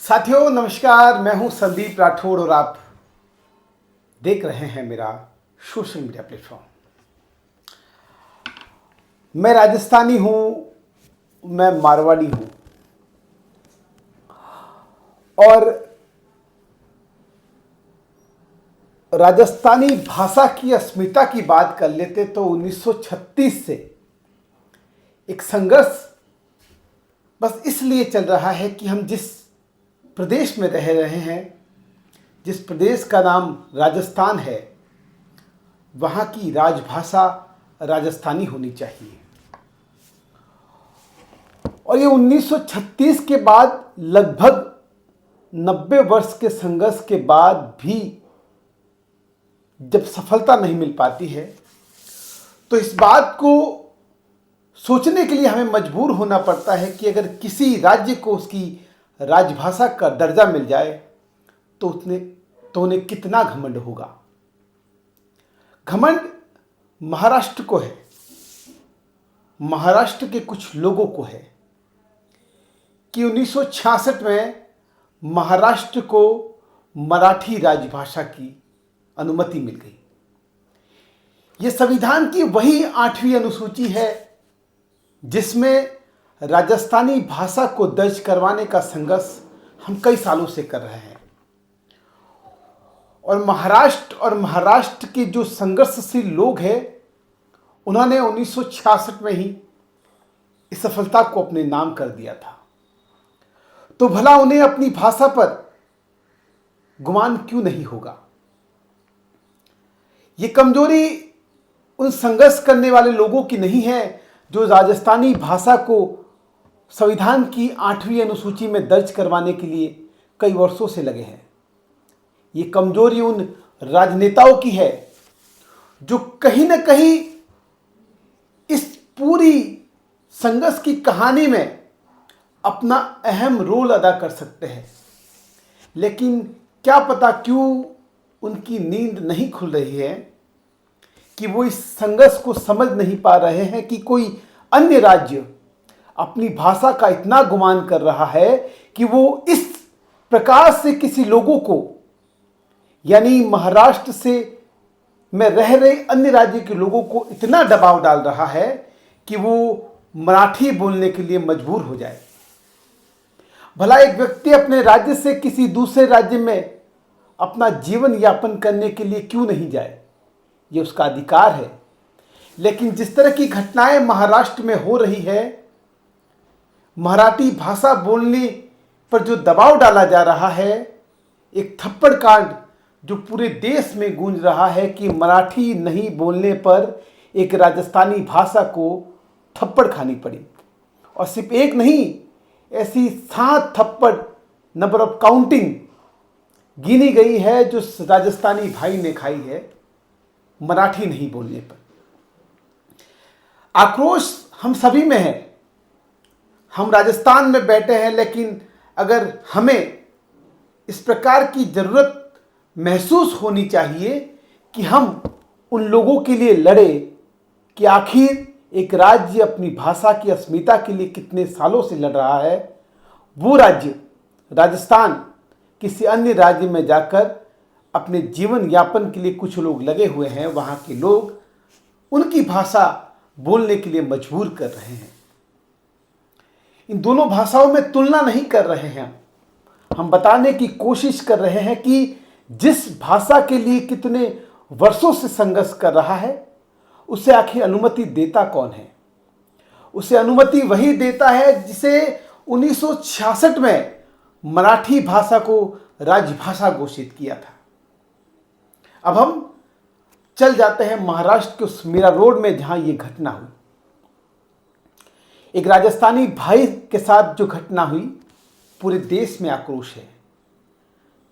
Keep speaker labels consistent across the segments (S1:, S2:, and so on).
S1: साथियों नमस्कार, मैं हूं संदीप राठौड़ और आप देख रहे हैं मेरा सोशल मीडिया प्लेटफॉर्म। मैं राजस्थानी हूं, मैं मारवाड़ी हूं और राजस्थानी भाषा की अस्मिता की बात कर लेते तो 1936 से एक संघर्ष बस इसलिए चल रहा है कि हम जिस प्रदेश में रह रहे हैं, जिस प्रदेश का नाम राजस्थान है, वहाँ की राजभाषा राजस्थानी होनी चाहिए। और ये 1936 के बाद लगभग 90 वर्ष के संघर्ष के बाद भी जब सफलता नहीं मिल पाती है, तो इस बात को सोचने के लिए हमें मजबूर होना पड़ता है कि अगर किसी राज्य को उसकी राजभाषा का दर्जा मिल जाए तो उन्हें कितना घमंड होगा। घमंड महाराष्ट्र को है, महाराष्ट्र के कुछ लोगों को है कि 1966 में महाराष्ट्र को मराठी राजभाषा की अनुमति मिल गई। ये संविधान की वही 8वीं अनुसूची है जिसमें राजस्थानी भाषा को दर्ज करवाने का संघर्ष हम कई सालों से कर रहे हैं। और महाराष्ट्र के जो संघर्षशील लोग हैं, उन्होंने 1966 में ही इस सफलता को अपने नाम कर दिया था। तो भला उन्हें अपनी भाषा पर गुमान क्यों नहीं होगा। ये कमजोरी उन संघर्ष करने वाले लोगों की नहीं है जो राजस्थानी भाषा को संविधान की 8वीं अनुसूची में दर्ज करवाने के लिए कई वर्षों से लगे हैं। ये कमजोरी उन राजनेताओं की है जो कहीं ना कहीं इस पूरी संघर्ष की कहानी में अपना अहम रोल अदा कर सकते हैं, लेकिन क्या पता क्यों उनकी नींद नहीं खुल रही है कि वो इस संघर्ष को समझ नहीं पा रहे हैं कि कोई अन्य राज्य अपनी भाषा का इतना गुमान कर रहा है कि वो इस प्रकार से किसी लोगों को, यानी महाराष्ट्र से में रह रहे अन्य राज्य के लोगों को इतना दबाव डाल रहा है कि वो मराठी बोलने के लिए मजबूर हो जाए। भला एक व्यक्ति अपने राज्य से किसी दूसरे राज्य में अपना जीवन यापन करने के लिए क्यों नहीं जाए, ये उसका अधिकार है। लेकिन जिस तरह की घटनाएं महाराष्ट्र में हो रही है, मराठी भाषा बोलने पर जो दबाव डाला जा रहा है, एक थप्पड़ कांड जो पूरे देश में गूंज रहा है कि मराठी नहीं बोलने पर एक राजस्थानी भाषा को थप्पड़ खानी पड़ी। और सिर्फ एक नहीं, ऐसी 7 थप्पड़ नंबर ऑफ काउंटिंग गिनी गई है जो राजस्थानी भाई ने खाई है मराठी नहीं बोलने पर। आक्रोश हम सभी में है, हम राजस्थान में बैठे हैं, लेकिन अगर हमें इस प्रकार की जरूरत महसूस होनी चाहिए कि हम उन लोगों के लिए लड़े कि आखिर एक राज्य अपनी भाषा की अस्मिता के लिए कितने सालों से लड़ रहा है, वो राज्य राजस्थान किसी अन्य राज्य में जाकर अपने जीवन यापन के लिए कुछ लोग लगे हुए हैं, वहाँ के लोग उनकी भाषा बोलने के लिए मजबूर कर रहे हैं। इन दोनों भाषाओं में तुलना नहीं कर रहे हैं, हम बताने की कोशिश कर रहे हैं कि जिस भाषा के लिए कितने वर्षों से संघर्ष कर रहा है, उसे आखिर अनुमति देता कौन है। उसे अनुमति वही देता है जिसे 1966 में मराठी भाषा को राजभाषा घोषित किया था। अब हम चल जाते हैं महाराष्ट्र के उस मीरा रोड में जहां ये घटना हुई। एक राजस्थानी भाई के साथ जो घटना हुई, पूरे देश में आक्रोश है।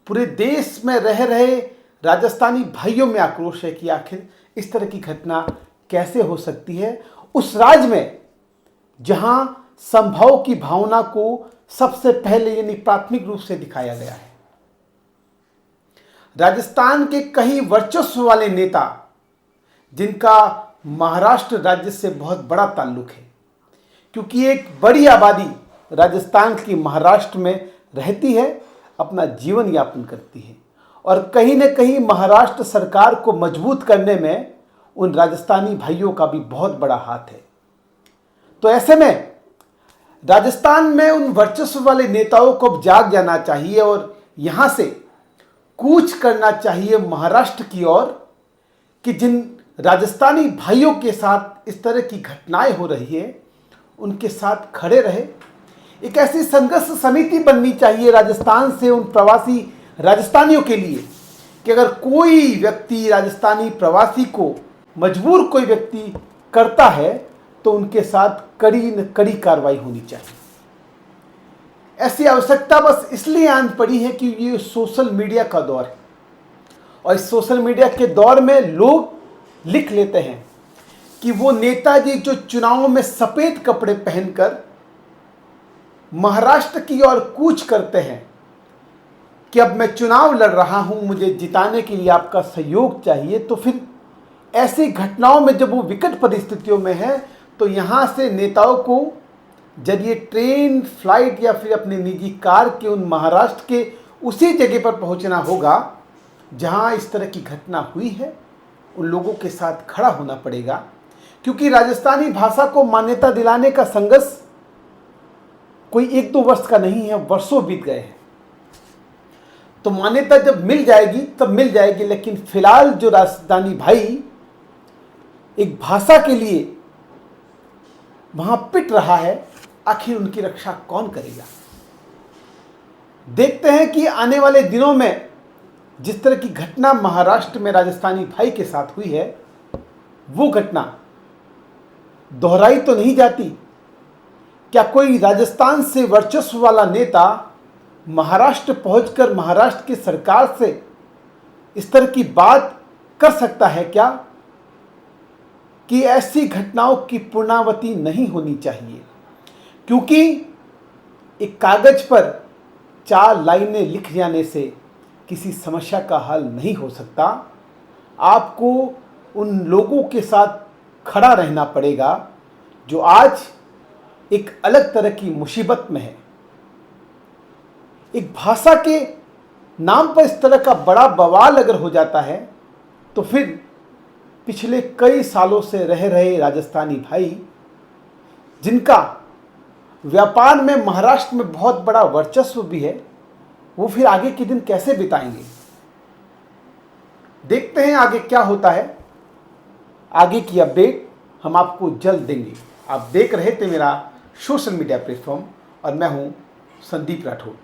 S1: पूरे देश में रह रहे राजस्थानी भाइयों में आक्रोश है कि आखिर इस तरह की घटना कैसे हो सकती है उस राज्य में जहां संभव की भावना को सबसे पहले यानी प्राथमिक रूप से दिखाया गया है। राजस्थान के कई वर्चस्व वाले नेता जिनका महाराष्ट्र राज्य से बहुत बड़ा ताल्लुक है, क्योंकि एक बड़ी आबादी राजस्थान की महाराष्ट्र में रहती है, अपना जीवन यापन करती है। और कहीं न कहीं महाराष्ट्र सरकार को मजबूत करने में उन राजस्थानी भाइयों का भी बहुत बड़ा हाथ है। तो ऐसे में राजस्थान में उन वर्चस्व वाले नेताओं को अब जाग जाना चाहिए और यहाँ से कूच करना चाहिए महाराष्ट्र की ओर कि जिन राजस्थानी भाइयों के साथ इस तरह की घटनाएं हो रही है उनके साथ खड़े रहे। एक ऐसी संघर्ष समिति बननी चाहिए राजस्थान से उन प्रवासी राजस्थानियों के लिए कि अगर कोई व्यक्ति राजस्थानी प्रवासी को मजबूर कोई व्यक्ति करता है तो उनके साथ कड़ी न कड़ी कार्रवाई होनी चाहिए। ऐसी आवश्यकता बस इसलिए आन पड़ी है कि ये सोशल मीडिया का दौर है और इस सोशल मीडिया के दौर में लोग लिख लेते हैं कि वो नेताजी जो चुनावों में सफ़ेद कपड़े पहनकर महाराष्ट्र की ओर कूच करते हैं कि अब मैं चुनाव लड़ रहा हूं, मुझे जिताने के लिए आपका सहयोग चाहिए। तो फिर ऐसी घटनाओं में जब वो विकट परिस्थितियों में है तो यहाँ से नेताओं को जरिए ट्रेन, फ्लाइट या फिर अपने निजी कार के उन महाराष्ट्र के उसी जगह पर पहुँचना होगा जहाँ इस तरह की घटना हुई है। उन लोगों के साथ खड़ा होना पड़ेगा क्योंकि राजस्थानी भाषा को मान्यता दिलाने का संघर्ष कोई 1-2 वर्ष का नहीं है, वर्षों बीत गए हैं। तो मान्यता जब मिल जाएगी तब मिल जाएगी, लेकिन फिलहाल जो राजस्थानी भाई एक भाषा के लिए वहां पिट रहा है, आखिर उनकी रक्षा कौन करेगा। देखते हैं कि आने वाले दिनों में जिस तरह की घटना महाराष्ट्र में राजस्थानी भाई के साथ हुई है वो घटना दोहराई तो नहीं जाती। क्या कोई राजस्थान से वर्चस्व वाला नेता महाराष्ट्र पहुंचकर महाराष्ट्र की सरकार से इस तरह की बात कर सकता है क्या कि ऐसी घटनाओं की पुनरावृत्ति नहीं होनी चाहिए? क्योंकि एक कागज पर 4 लाइनें लिख जाने से किसी समस्या का हल नहीं हो सकता। आपको उन लोगों के साथ खड़ा रहना पड़ेगा जो आज एक अलग तरह की मुसीबत में है। एक भाषा के नाम पर इस तरह का बड़ा बवाल अगर हो जाता है तो फिर पिछले कई सालों से रह रहे राजस्थानी भाई जिनका व्यापार में महाराष्ट्र में बहुत बड़ा वर्चस्व भी है, वो फिर आगे के दिन कैसे बिताएंगे? देखते हैं आगे क्या होता है। आगे की अपडेट हम आपको जल्द देंगे। आप देख रहे थे मेरा सोशल मीडिया प्लेटफॉर्म और मैं हूं संदीप राठौर।